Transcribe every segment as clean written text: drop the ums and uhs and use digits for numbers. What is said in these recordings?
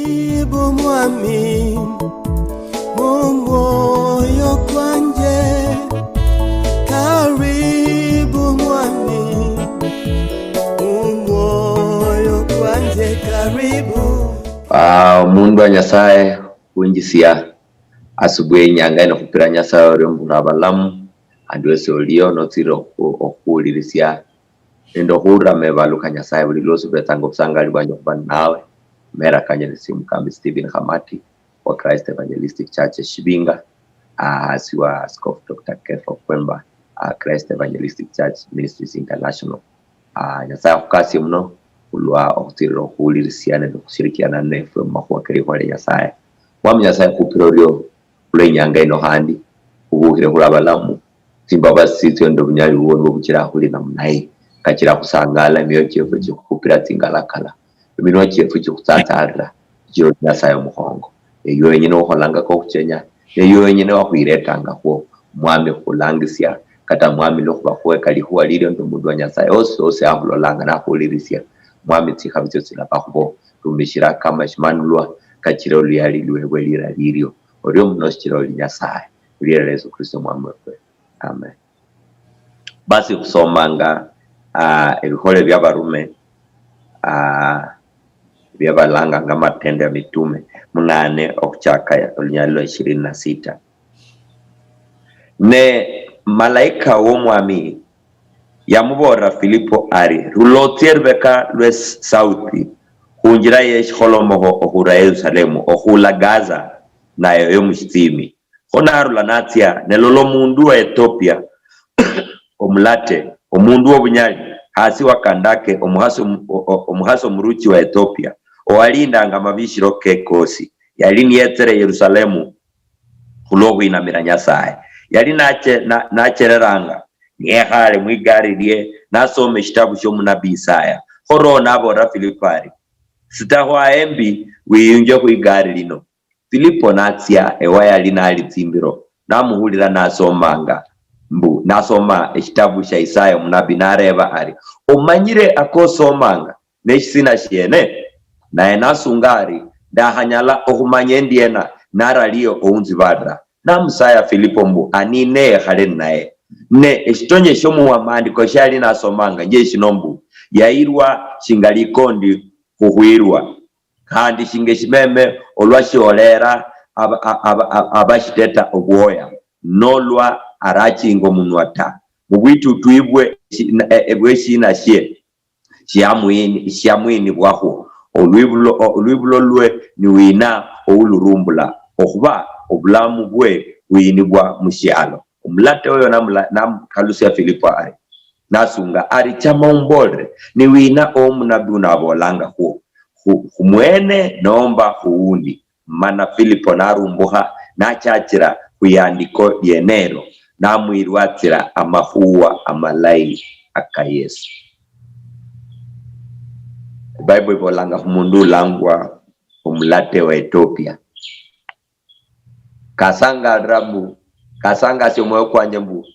Karibu mwami mumwoyo kwanje, karibu mwami mumwoyo kwanje, karibu. Mundu wa Nyasaye kunjisia asubuhi nyanga ino kupira Nyasaye ori mbura balamu andwese olio notiro okuulirisia endo hura mevaluka Nyasaye buli losu betango kusanga libanyo kubana nawe mera kanyelisi Mukambi Stephen Hamati wa Christ Evangelistic Church Shibinga, asiwa Askofu Dr. Kefo Kwemba, Christ Evangelistic Church Ministries International. Nyasaye kukasi mno ulwa okutiro okuulirisiana nokushirikiana nefe mumahuwa wale Nyasaye mwami Nyasaye kupira olio ule nyanga ino handi ubuhire hula balamu timba basi tuendo bunyali uwo bukira huli na mnai kachira kusangala imiyo chefu chikupira tingalakala imino chefu chikutatara jiro Nyasaye muhongo eyo yenyine uholanga ko kuchenya eyo yenyine wakuiretanga huo mwami hulangisia kata mwami lokuba huwe kalihuwa lilio ndo mundu wa Nyasaye ose ahulolanga na hulirisia mwami tikhabitio silapa huo rumishira kama shimanulwa kachira uliyali luwewe lira lirio orio mnoshira uli Nyasaye uliyala Yesu Kristo mwami wewe. Amen. Basi kusomanga ebihole by'abarume byabalanga ng'amatendo ya mitume 8 okuchaka olunyalilo 26 ne malaika w'omwami yamubora Filipo ari rulotierbeka lwes sauti hunjira yesholomoho ohura Yerusalemu ohula Gaza nayo yomushitimi honarula natia nelolo mundu wa Ethiopia omulate omundu w'obunyali hasi wakandake omuhaso muruchi wa Ethiopia owalindanga mabishiro kekosi yali niyetere Yerusalemu hulohwinamira Nyasaye yali nachereranga niehale mwigari lye nasome shitabu shomunabi Isaya horona abora Filipari sitahwa embi wiyunje kuigari lino Filipo natia ewaya lina alitimbiro namuhulira nasoma ekitabu sha Isaya munabi nareba ari omanyire akosomanga nesina shiene naye nasungari ndahanyala ohumanye ndiena naraliyo ounzibadra namusaya Filipo mbu anine hale naye ne ekitonye shomu amandiko shali nasomanga nje shinombu yairwa shingalikondi kuhwirwa kandi shingeshimeme olwashiolera abashiteta obwoya nolwa arachingo munwata mubwitu tuibwe ebweshina shiamwini bwaho olwibulo lwe niwina oulurumbula okuba obulamu bwe wiyinibwa mushialo omulate oyo namkalusia Filipo ari nasunga ari chamaumbole niwina omunabi unabolanga huo humwene nomba huundi mana Filipo narumbuha nachachira kuyandiko yenero namwirwatira amahuwa amalai aka Yesu. Bible ibolanga humundu langwa umulate wa Ethiopia kasanga simoyo kwa njembu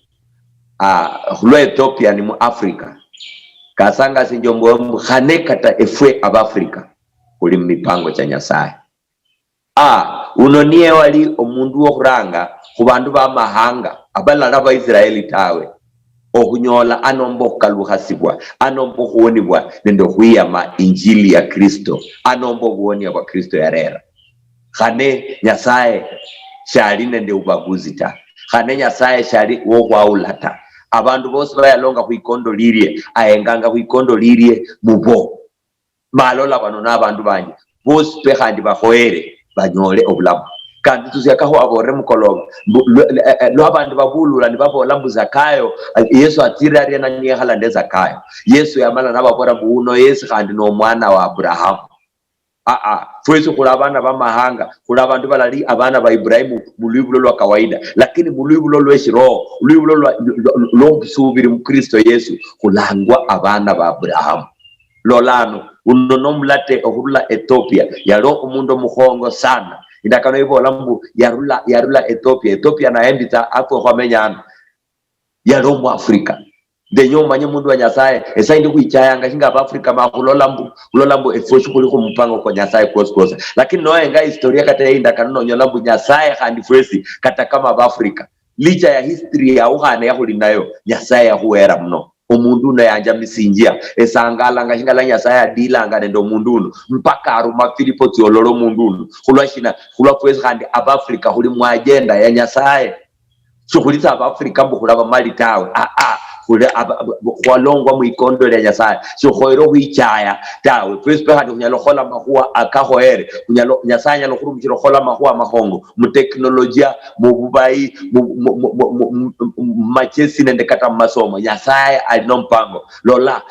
hulo Ethiopia ni mu Afrika kasanga sinjombo mhanekata efwe ab Afrika uli mipango cha Nyasaye unonie wali omundu wokuranga kubandu ba mahanga abalala ba Israeli tawe okunyola anombo kaluhasibwa anombo huonibwa nendo huyama injili ya Kristo anombo huonia kwa Kristo yarera khane Nyasaye shali nende ubaguzi ta khane Nyasaye shali wokwaulata abandu bose bayalonga kuikondo lirie aenganga kuikondo lirie mubo malola bano nabandu banje bose pehandi bahoere banyole obulamu kandi tuziyakaho abore mukoloba lo abantu babulula nibabola mbu Zakayo Yesu atira ari na nyehala nde Zakayo Yesu yamala nababora buno Yesu kandi no mwana wa Abraham fweso kula abana bamahanga kula abantu balali abana ba Ibrahimu mulwibulo lwa kawaida lakini mulwibulo lweshiro ulwibulo lwa subiri mu Kristo Yesu kulangwa abana ba Abraham lolano unono mulate ohurula Ethiopia yalo umundu muhongo sana indakano ibola mbu yarula Ethiopia na endita apo kwamenyana yalo mu Afrika ndenyo manye mundu wa nyasaye esa ndi kuichayanga chinga Afrika makulolambu efoshu kuli kumpango kwa nyasaye koskosa lakini noenga historia kata inda kanono nyolambu nyasaye handi fwesi kata kama Afrika licha ya history ya uhane ya hulinayo nyasaye ya huera mno omundu na yanja misinjia esangala ngashingala nyasaye adila nganendo mundu mpaka aruma Filipo tiololo mundu hulwa fwesi handi Afrika huli mu agenda ya nyasaye shughulita Afrika mbu hulaba mali tawe walongwa muikondo ya nyasaye so khoiro huichaya tawe prespe hadi kunyalohola mahua akahoere nyasaye nyalokhuru mchirohola mahua mahongo mu teknolojia mu bubai machesi nende kata masomo nyasaye alino mpango lola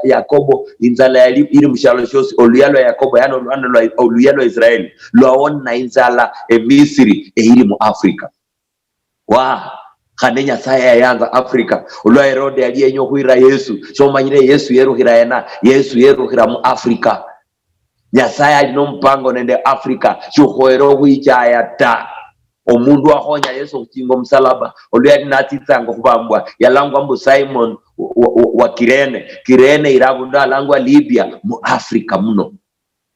Yakobo inzala yali iri mshalo shosi oluyalo Yakobo yano oluyalo Israeli lwaona inzala Misri iri mu Afrika khane nyasaye yayanza Afrika olwa Herode aliyenyo huira Yesu somanyire Yesu yeruhira mu Afrika nyasaye alino mpango nende Afrika shuhoero huichaya ta omundu ahonya Yesu kuchingo msalaba olwa natitsango kubambwa yalangwa mbu Simon wa Kirene irabunda alangwa Libya mu Afrika muno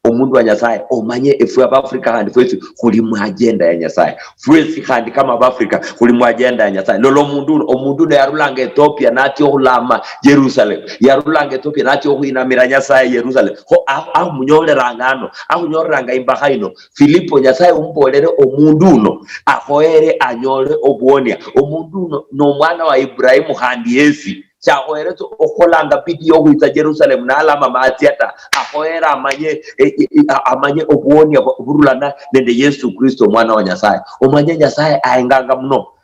omundu wa nyasaye omanye efu ya Afrika handi fwesi kuli mu agenda ya nyasaye fwesi handi kama Afrika kuli mu agenda ya nyasaye lolo omundu ne yarulanga Ethiopia nati ohulama Jerusalem yarulanga Ethiopia nati ohuinamira nyasaye Jerusalem ho munyorerangano munyoreranga imbahaino Filipo nyasaye umbolere omundu no ahoere anyole obuonia omundu no mwana wa Ibrahimu handi Yesi chahoereto okolanga bidi yo huita Jerusalem na alama maatiata ahoera amanye obuonia burulana nende Yesu Kristo mwana wa nyasaye omanye nyasaye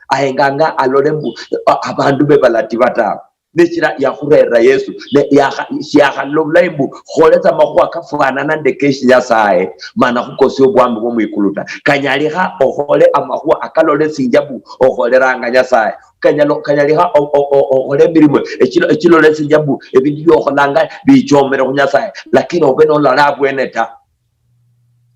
ahenganga alolembu abandu bebalatibataba nechira yahurera Yesu yahalolaibu kholeta mahua kafana nande keshi nyasaye mana hukosio bwambu bwo mwikuluta kanyaliha ohole amahua akalole sinjabu oholeranga nyasaye kanyaliha ohole mirimo echilo lesinjabu ebindi byoholanga bichomere kunyasaye lakini obeno lalabweneta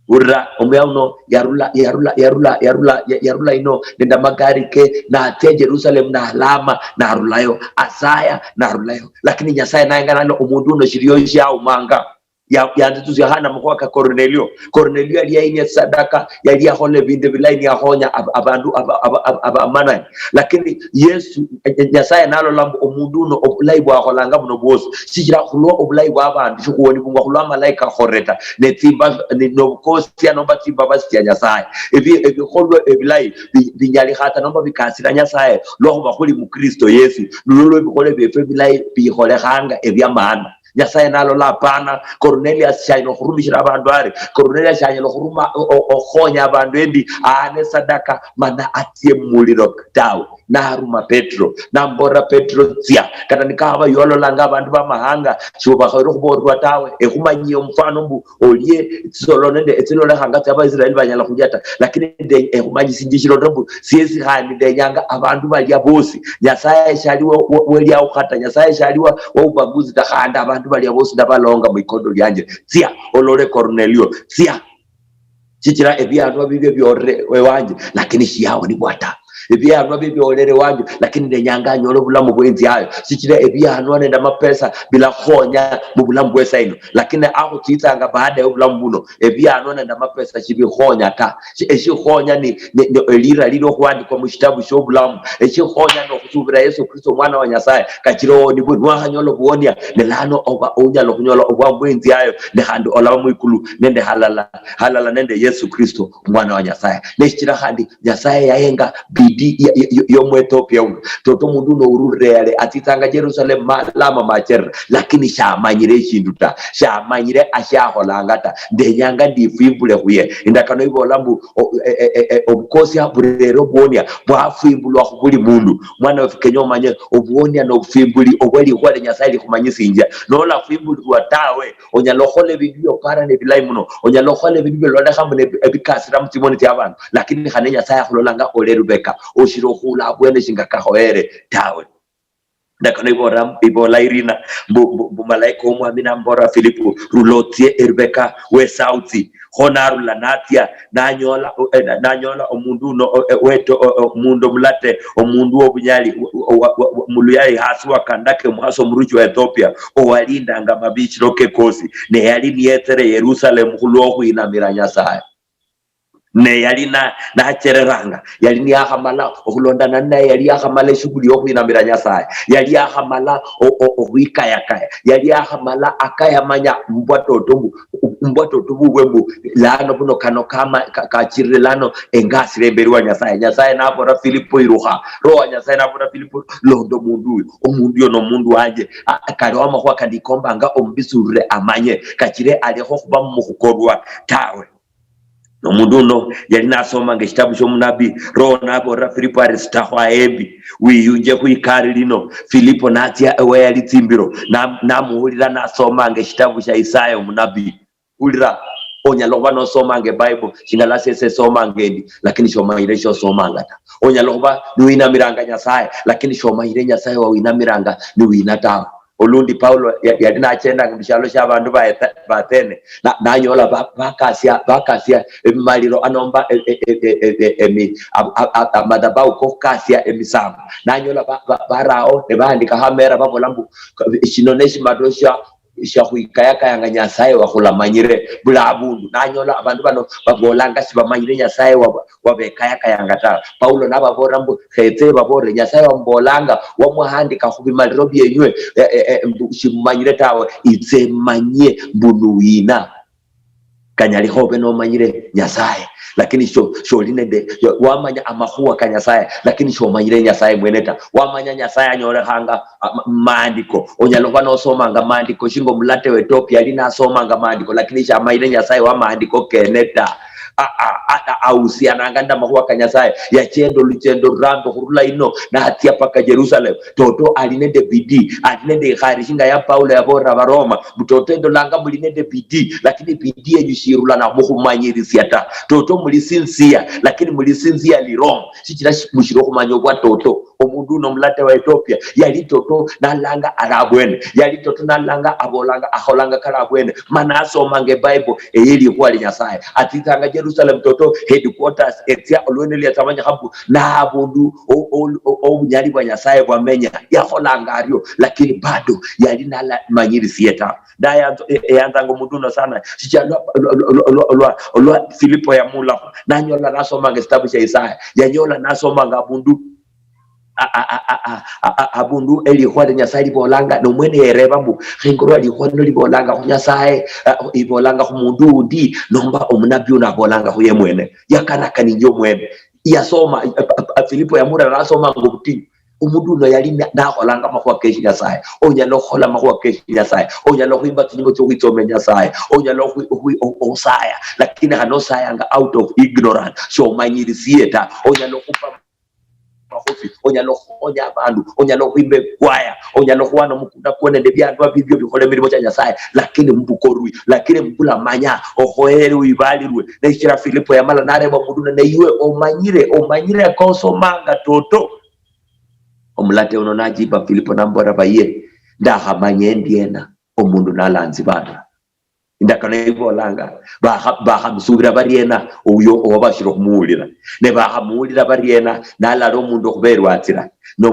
urra omyauno yarula ino nenda magari ke na te Jerusalem na alama na rulayo asaya na rulayo lakini nyasaye naengana no omundu no shiriyo sha umanga ya ntuzi hana mkwaka Cornelio aliye sadaka yali ahole binde bilaini ahonya abandu abamana lakini Yesu nyasaye nalo lambo omundu no obulai bwa holanga muno bwose sijira hulwa obulai bwa abandu shukuwoni bungwa hulwa malaika horeta ne timba no kosi anomba timba basi ya nyasaye ebi holwa ebilai binyali hata nomba bikasira nyasaye lo bakuli mu Kristo Yesu lolo bikole befe bilai bihole hanga ebyamana nyasaye nalo la pana Cornelius shaino hurumishira abandu ari Cornelius shaino huruma ohonya abandu endi ane sadaka mana atie muliro tawe na haruma Petro na mbora Petro tia kana nikaba yolo langa abandu bamahanga shuba khairu kuborwa tawe ehumanyio mfano mbu olie solo nende etilo hangati aba Israeli banyala kujata lakini ehumanyi sinjishiro ndombu siezi hani denyanga abandu balia bosi nyasaye shaliwa weli au hata nyasaye shaliwa wa ubaguzi takanda abandu balia bosi ndabalonga mwikondo lyanje tia olore Cornelio tia chichira ebyano bibyo byore wewanje lakini shiyawo ni bwata ebyano bibyo olere wanje lakini ndenyanga nyolo bulamu bwenzi hayo chichira ebyano nenda mapesa bila khonya mu bulamu bwesaino lakini aho titanga baada ya bulamu buno ebyano nenda mapesa chibi khonya ta eshi khonya ni elira lilo kwandi kwa mushitabu sho bulamu eshi khonya no kusubira Yesu Kristo mwana wa nyasaye kachiro ni bwa hanyolo buonia nelano oba onya lo kunyolo obwa bwenzi hayo ne hando olawa mwikulu nende halala nende Yesu Kristo mwana wa nyasaye neshira handi nyasaye yaenga bidi yo mu Ethiopia toto mundu no ururere atitanga Jerusalem malama macher lakini shamanyire shinduta shamanyire ashaholangata ndenyanga ndifimbule huye indakano ibolambu obukosi aburero bwonia bwafimbulwa kubuli mundu mwana wekenyo manye obuonia no fimbuli obweli kwale nyasaye kumanyisinja no la fimbuli watawe onyalokhole bibyo para ne bilai muno onyalokhole bibyo lona hamune ebikasira mutimoni tyabana lakini khane nyasaye khulolanga olerubeka oshiro khula bwene shingaka hoere tawe ndakana ibola irina malaika omwami nambora Filipo rulotie erbeka we sauti honarula natia nanyola omundu no weto mundo mulate omundu obunyali muluyali hasi wakandake mwaso muruchi wa Ethiopia owalinda nga mabichi roke kosi ne yali nietere Yerusalem hulwohu inamira Nyasaye ne yali na chereranga yali ni ahamala okulondana naye yali ahamala shughuli yokuinamira Nyasaye yali ahamala ohuikayakaya yali ahamala akayamanya mbwatoto bubwembu lano buno kano kama kachirire lano engasire emberi wa Nyasaye nabora Filipo iruha roho Nyasaye nabora Filipo londo omundu yo no mundu wanje kali wamahwa kandikomba nga ombisurire amanye kachire aliho kuba mukukorwa tawe omundu no yali nasoma ngekitabu ky'omunabi roho nabora Filipo arisitahwa ebi wiyunje kuikari lino Filipo natia ewe yali timbiro namuhulira nasoma ngekitabu kya Isaya omunabi ulira onyaloba no soma nge Bible shingala sese soma ngendi lakini shoma ile sho soma ngata onyaloba niwinamiranga Nyasaye lakini shoma ile Nyasaye wa winamiranga niwinata olundi Paulo yali nachenda ngishalo shabantu ba Athene nanyola bakasia emaliro anomba madabau kokasia emisamba nanyola barao nebandika hamera babolambu shinoneshi madosha shahuikayaka yanga Nyasaye wakulamanyire bulabundu nanyola abantu bano babolanga sibamanyire Nyasaye wabekayaka yanga ta Paulo nababora mbu khete babore Nyasaye wambolanga wamwahandika kubimaliro byenywe shimanyire tawe itsemanye bunuina kanyali hobe no manyire Nyasaye lakini sho linende wamanya amahuwa ka Nyasaye lakini sho manyire Nyasaye mweneta wamanya Nyasaye anyore hanga maandiko onyaloba no soma nga maandiko shingo mulate we Ethiopia lina soma nga maandiko lakini sha manyire Nyasaye wa maandiko keneta ausiananga ndamahuwa ka Nyasaye ya chendo luchendo rando hurula ino na hatia paka Jerusalem toto alinende bidii alinende kharishinga ya Paulo ya bora baroma mutotendo langa mulinende bidii lakini bidii yenyushirula na muhumanyirisi ata toto mulisinzia lakini mulisinzia lirom sichira mushiro kumanyobwa toto omundu no mulate wa Ethiopia yali toto nalanga arabwene yali toto nalanga abolanga aholanga karabwene manaso mange Bible eyeli kwa Nyasaye atitanga Jerusalem toto headquarters etia olweneli yatamanya habu na abundu obunyali bwa Nyasaye bwamenya yaholanga aryo lakini bado yali nala manyiri sieta daya yanzango munduno sana sichalo olwa Filipo ya mula nanyola nasoma ngestabu cha Isaya yanyola nasoma ngabundu abundu elihwa Nyasaye libolanga no mwene yereba mbu khingoro lihwa no libolanga ku Nyasaye ibolanga ku mundu ndi nomba omunabi unabolanga ku yemwene yakana kaninyo mwene yasoma Filipo yamura nasoma ngobuti umundu no yali naholanga mahwa keshi Nyasaye onyalo khola mahwa keshi Nyasaye onyalo kuimba tinyimbo cyo kwitsome Nyasaye onyalo osaya lakini hanosaya nga out of ignorance so manyiri sieta onyalo kupa mahofi onyalo abantu onyalo kuimbe kwaya onyalo kuwana mukunda kuone ndebyantu babibyo bikole mirimo cya Nyasaye lakini mbukorwi lakini mbula manya ohoere uibalirwe nekira Filipo yamala nareba muduna neiwe omanyire konsomanga toto omulate ono najiba Filipo nambora baye ndahamanye ndiena omundu nalanzi bana indakana ibolanga bahamsubira bariena uyo obashiro kumuulira ne bahamulira bariena nalaro omundu okuberwatira no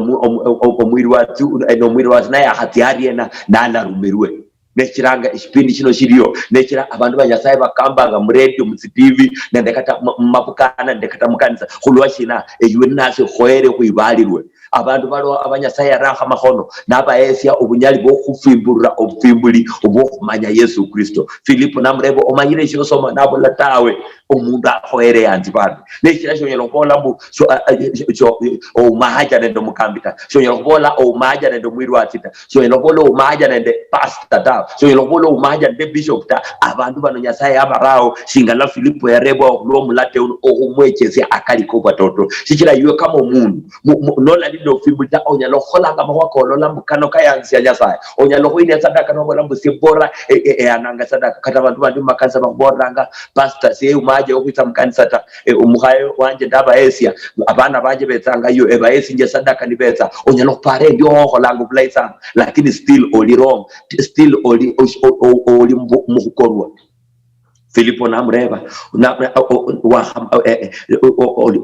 omwiri watu naye ahatiariena nalarumirwe nekiranga ikipindi kino kiriyo nekira abantu ba Nyasaye bakambanga mu radio mu TV nendekata mabukana ndekata mukanisa khulwashina eyiwe nase khoere kuibalirwe abantu balo abanyasaye araha mahono nabayesia obunyali bwo kufimburira obufimbuli obwo kumanya Yesu Kristo Filipo namrebo omanyire kyo soma nabo latawe omundu ahoere yanzi bantu nekira kyo nyelokola mbu o mahaja nendo mukambita kyo nyelokola o mahaja nendo mwirwatita kyo nyelokola o mahaja nende pastor ta kyo nyelokola o mahaja nende bishop ta abantu bano Nyasaye abarao singala Filipo yarebo lo mulate okumwechese akaliko batoto sikira yiwe kama omundu nolali no fibuta onyalo kholanga mahwakolo lambukano kayansi ya Nyasaye onyalo hoine sadaka no bolambu sibora ananga sadaka kata bantu bandi makanisa baboranga pastor se umaje okwita mkanisa ta umuhayo wanje ndaba esia abana baje betanga yo esi nje sadaka ni beta onyalo pare ndio holangu place lakini still oli wrong still oli muhukorwa Filipo na mreva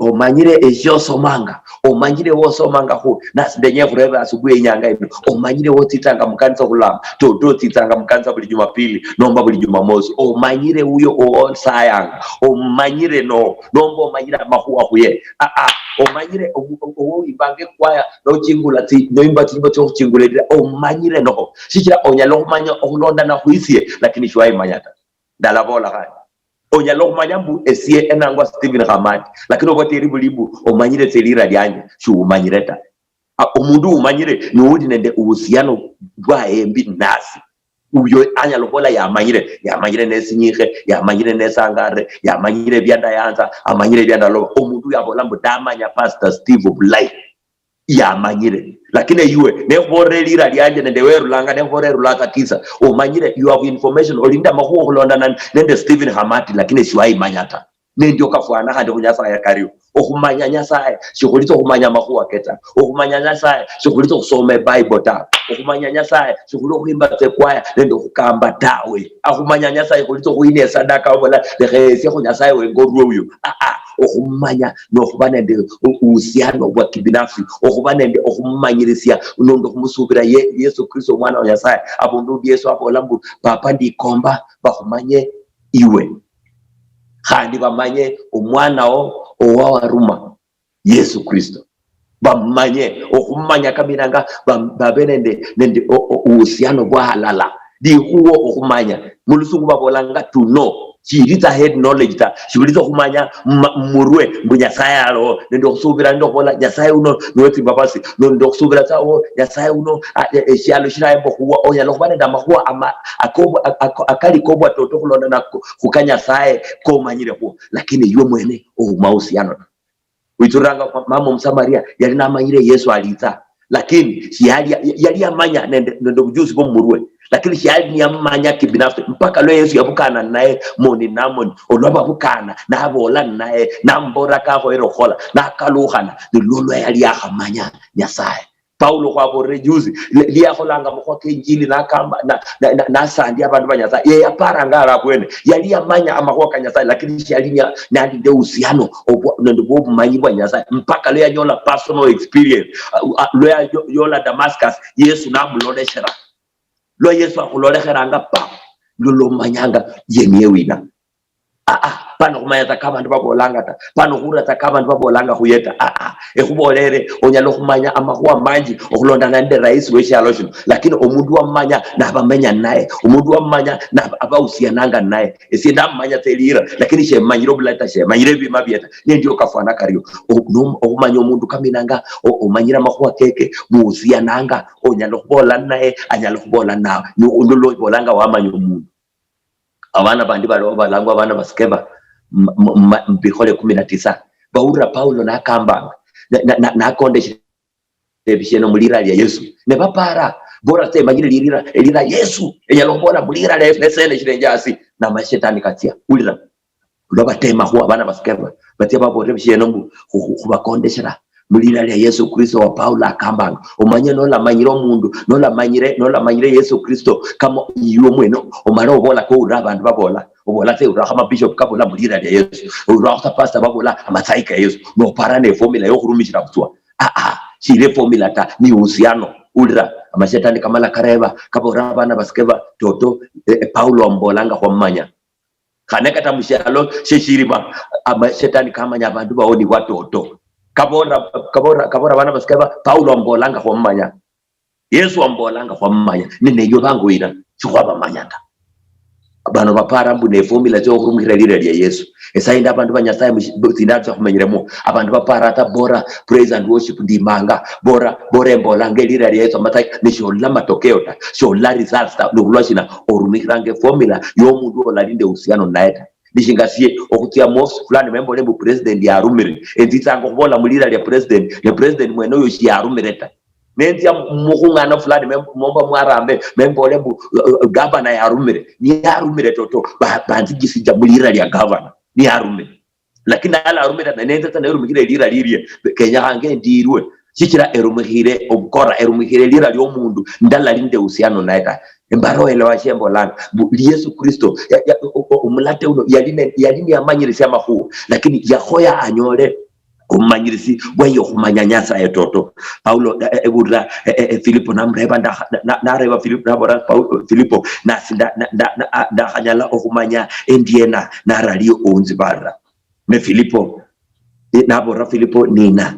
omanyire ejosomanga omanyire wosomanga hu nasindenye mreva asubuhi inyanga ino omanyire wotitanga mkanisa kulama toto titanga mkanisa buli Jumapili nomba buli Jumamosi omanyire uyo sayanga omanyire nomba omanyire mahuwa huye omanyire ibange kwaya no chingula ti no imba timbo to chingulira omanyire no shikira onyalo manya okulonda na huisie lakini shwai manyata dala bola kai onyalo manyambu esie enangwa Stephen Hamati lakini oboteri bulibu omanyire telira lyanje shu umanyireta omundu umanyire nuudi nende uhusiano bwa embi nasi uyo anyalo bola yamanyire nesinyihe yamanyire nesangare yamanyire byanda yanza amanyire byanda lo omundu yabola mbudamanya Pastor Steve Bulai yamanyire lakini yuwe neborelira lyanje nende werulanga neborelulaka kisa omanyire you have information olinda mahuo kulonda nende Stephen Hamati lakini siwai manyata nendio kafwana hande kunyasa kariyo okumanya Nyasaye sikulito kumanya mahuwa keta okumanya Nyasaye sikulito kusoma Bible ta okumanya Nyasaye sikulito kuimba tekwaya nendo kukamba tawe akumanya Nyasaye kulito kuine sadaka obola lehesi kunyasaye wengorwe uyo okumanya no kubana nde uhusiano wa kibinafsi okubana nde okumanyirisia unondo kumusubira Yesu Kristo mwana wa Nyasaye abundu Yesu apolambu papa ndikomba bakumanye iwe kandi bamanye omwana owa Ruma Yesu Kristo bamanye okumanya kabiranga babenende nende uhusiano bwa halala di huo okumanya mulusungu babolanga to know chirita head knowledge ta chirita kumanya murwe Nyasaye alo ndo kusubira ndo kola Nyasaye uno nweti babasi ndo kusubira ta Nyasaye uno eshalo shiraimbo huwa onya lokubane ndama huwa ama akali kobwa toto kulonda na kukanya Nyasaye ko manyire huwa lakini yue mwene mahusiano wituranga mama Msamaria yali na manyire Yesu alita lakini si yali amanya ndo kujuzi kwa murwe lakini shali ni amanya kibinafsi mpaka leo Yesu yabukana naye moni namoni olwaba bukana nabola naye nambora kako erokola nakaluhana nilolo yali yahamanya Nyasaye Paulo kwa bore juzi liyakolanga mukhoke injili nakamba na sandi abantu banyasaye ye yapara ngara kwene yali yamanya amahoka Nyasaye lakini shali nandi de uhusiano ndo bobumanyi bwa Nyasaye mpaka leo yanyola personal experience leo yola Damascus Yesu namuloleshera lo Yesu akulolekheranga pa lo manyanga yemyewina pano kumanya takaba ndibabolanga ta pano hura takaba ndibabolanga huyeta ekubolere onyalo kumanya amahuwa manji okulonda nande rais weshaloshino lakini omundu wamanya nabamenya naye omundu wamanya nabausiananga naye esienda manya telira lakini shemanyiro bulata shemanyire bima byeta ndio kafana kariyo okumanya omundu kaminanga omanyira mahuwa keke muusiananga onyalo kubola naye anyalo kubola nawe nulo bolanga wamanya omundu abana bandi balangwa abana baskeba mbihole 19 baura Paulo nakamba nakondeshe bisheno mulira lya Yesu ne bapara bora te magire lira Yesu enyalombola mulira lesene shirenjasi na mashetani katia ulira lobatema huwa abana baskeba batia babore bisheno kubakondeshera mulira lya Yesu Kristo wa Paulo akambanga omanye no la manyiro mundu no la manyire Yesu Kristo kama yiwo mweno omara obola ko urabantu babola obola te urahama bishop kabola mulira lya Yesu urahata pastor babola amatsaika Yesu no parane formula yo kurumishira kutwa chire formula ta ni uhusiano ulira amashetani kamala kareba kabora bana baskeba toto Paulo ambolanga kwa mmanya kaneka tamushalo sheshirima amashetani kamanya abantu baoni watoto kabora bana baskeba Paulo ambolanga kwa mmanya Yesu ambolanga kwa mmanya nene yo banguira chukwa manyata abana bapara mbune formula zo kurumira lira lya Yesu esainda abantu banyasaye mutinatsa kumenyeremo abantu bapara ta bora praise and worship ndimanga bora embolanga lira lya Yesu amatai nishola matokeo ta shola results ta nulwashina orumirange formula yo mundu olalinde uhusiano naye Nishingasie okutia mofs fulani membo lebu president ya rumire entitsango kubola mulira lya president mwene oyo ya rumireta nentia muhungana fulani membo mwarambe membo lebu governor ya rumire ni ya rumire toto banzigisi mulira lya governor ni ya rumire lakini ala rumire na nenda na rumire lira lirie Kenya hange ndirwe chikira erumihire obukora erumihire lira lyo mundu ndala linde usiano naeka embaro elewa shembo langa Yesu Kristo umulate uno yalini amanyirisi amahu lakini yahoya anyole umanyirisi wayo kumanyanyasa etoto Paulo ebura Filipo namreba nareba Filipo nabora Filipo nasinda da hanyala okumanya endiena naralio onzibara me Filipo nabora Filipo nina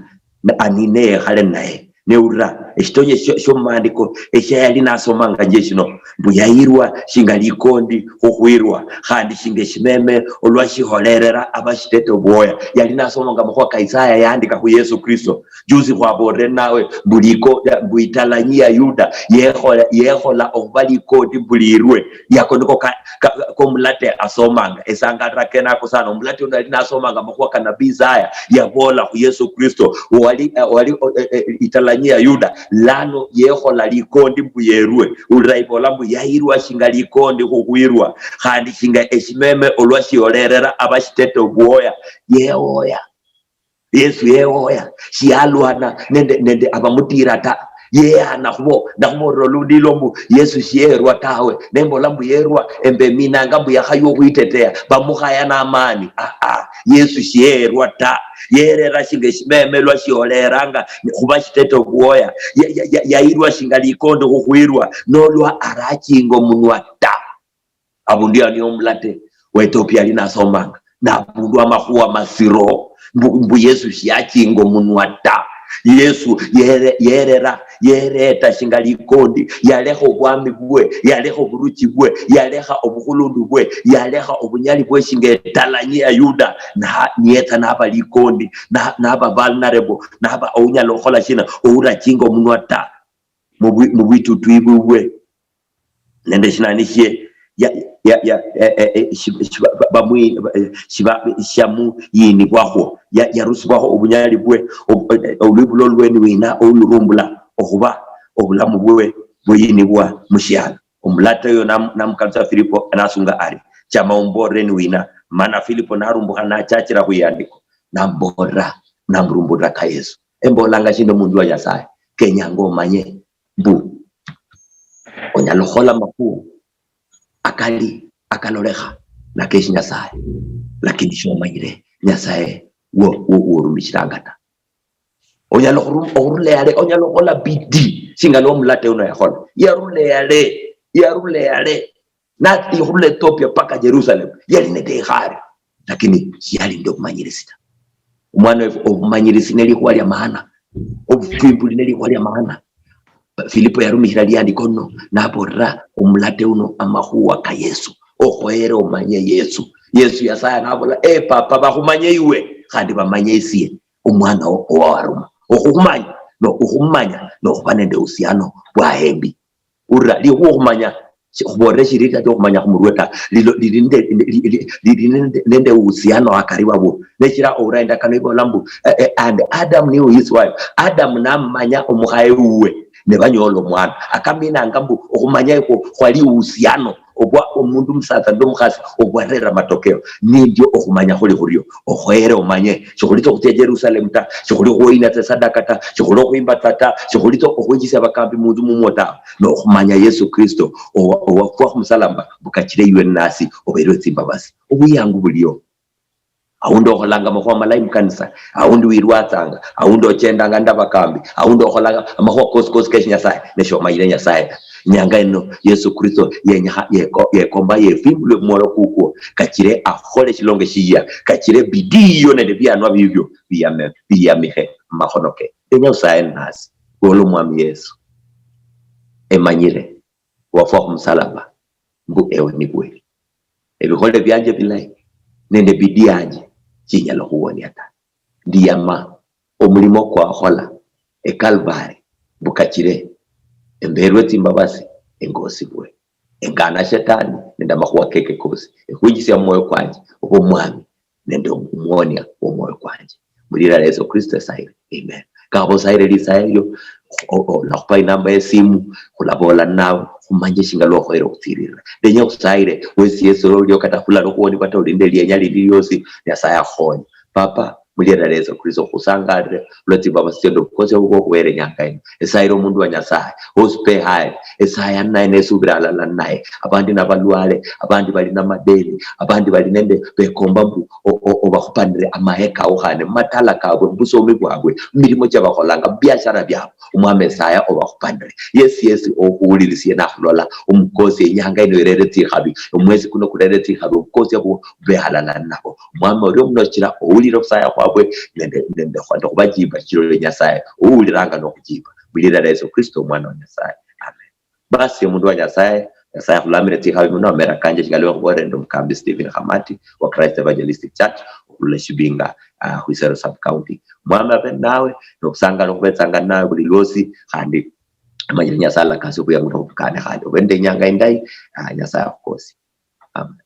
anine hale nae neura estonye sho mandiko eshayali nasomanga jeshino buyayirwa shingalikondi okuirwa handi shingeshimeme olwashi holerera abashiteto boya yali nasomanga mukwa Kaisaya yandika ku Yesu Kristo juzi kwa bore nawe buliko buitalanyia Yuda yehola obalikodi bulirwe yakondiko ko mulate asomanga esangatra kenako sana mulate unali nasomanga mukwa kanabii Isaya yabola ku Yesu Kristo wali italanyia Yuda lano yehola likondi buyerwe ulraibola mbu yahirwa shinga likondi kukwirwa handi shinga eshimeme olwashi olerera abashiteto boya yehoya Yesu yehoya shialwana nende abamutirata ana kubo roludilo mbu Yesu shierwa tawe nembo lambu yerwa embe mina ngambu yahayo kuitetea bamuhaya na amani Yesu shierwa ta yerera shingeshimeme lwa shioleranga kubashiteto kuoya yairwa shingalikondo kukwirwa nolwa arachingo munwa ta abundia ni omlate wa Ethiopia linasomanga na bundu amahuwa masiro mbu Yesu shiachingo munwa ta Yesu yereta shingalikondi yaleha obwami bwe yaleha oburuchi bwe yaleha obuhulundu bwe yaleha obunyali bwe shingetalanyia Yuda na nieta naba likondi naba vulnerable naba ounyalo khola shina oura chingo munwata mubwitu twibwe nende shina nishie bamwi shamu yini kwaho yaruswaho obunyali bwe olubulo lweni wina olurumbula okuba obulamu bwe buyini bwa mushana omulata yo namkanza Filipo anasunga ari chama ombore ni wina mana Filipo narumbuka na chachira kuyandiko nambora namrumbura ka Yesu embolanga shindo mundu wa Nyasaye Kenya ngomanye mbu onyalohola makuu akali akaloleha na keshi Nyasaye lakini shomanyire Nyasaye wo rumishirangata onyalo orulele onyalo kola bidi singalo mlate uno yahola yarule na ihule Ethiopia paka Jerusalem yalinete hari lakini yali ndio kumanyirisita umwana omanyirisi neli kwa ya maana obutwimbuli neli kwa ya maana Filipo yarumihira lyandikono nabora umlate uno amahuwa ka Yesu ohoera omanye Yesu yasaya nabola papa bahumanye iwe kandi bamanye isiye umwana owaruma okuhumanya no kubanende usiano bwahembi ura lihuwa kumanya kubore shirika cyo kumanya kumurweta linde usiano akariwa bo nekira oraenda kanibo lambu and Adam knew his wife Adam namanya omuhaye uwe ne banyolo mwana akamina ngambu okumanya ko kwali usiano obwa omundu msasa ndo mkhasi obwarera matokeo nibyo okumanya holi huriyo ohoere omanye chikulito kutia Jerusalem ta chikulito kuina sadaka ta chikulito kuimba tata chikulito okujisa bakambi mundu mumota no okumanya Yesu Kristo owa kwa msalamba bukachire iwe nasi obero tsimba basi obuyangu buliyo aundo holanga mahwa malai mkanisa aundo wirwatsanga aundo chendanga ndabakambi aundo holanga mahwa koskos kesh Nyasaye nesho mayire Nyasaye nyanga ino Yesu Kristo yekomba yefimbule mworo kuko kachire ahole chilonge shiya kachire bidiyo nende byanwa bibyo biyamihe mahonoke enya usaye nasi wolo mwami Yesu emanyire wafa kumsalaba mbu ewe nigwe ebihole byanje bilai nende bidiyanje chinyalo huwoni ata ndiyama omulimo kwa hola Kalvari bukachire emberwe timbabasi engosi bwe engana shetani nenda makuwa keke kosi ehujisia moyo kwanje uko mwami nenda umuonia moyo kwanje mulira Yesu Kristo saire amen kabo saire lisayo nakupa inamba yesimu kulabola nawe kumanje shinga loko ero kutirira denya kusaire wesi Yesu lolyo katafula lokuoni kwata ulindeli yenyali liliyosi yasaya khonye papa mulira Yesu Kristo kusangadre loti baba sendo kose uko kwere nyankaini esairo mundu wa Nyasaye ospe hai esaya naye nesubira la naye abandi nabalwale abandi bali namadeni abandi bali nende bekomba mbu obakupandire amaheka ohane matala kabwe busomi bwabwe mirimo cy'abakolanga byashara byabo umwame Esaya obakupandire yes okuwulirisiye nakulola umukozi enyanga ino irereti habi umwezi kuno kurereti habi umukozi abo behalala nabo umwame uri munokira owulira Esaya kwabwe nende kwanda kubajiba kirole Nyasaye owuliranga nokujiba mulira Yesu Kristo mwana wa Nyasaye amen basi umundu wa Nyasaye kulamire tihawi muno amera kanje kigaliwa kubore ndo mkambi Stephen Hamati wa Christ Evangelistic Church kule Shibinga Huisero Sub County mwame abe nawe nokusanga nokubetsanga nawe buli losi kandi amanyira Nyasaye lakasi kuya ngokukane hali wende nyanga indai Nyasaye of course amen.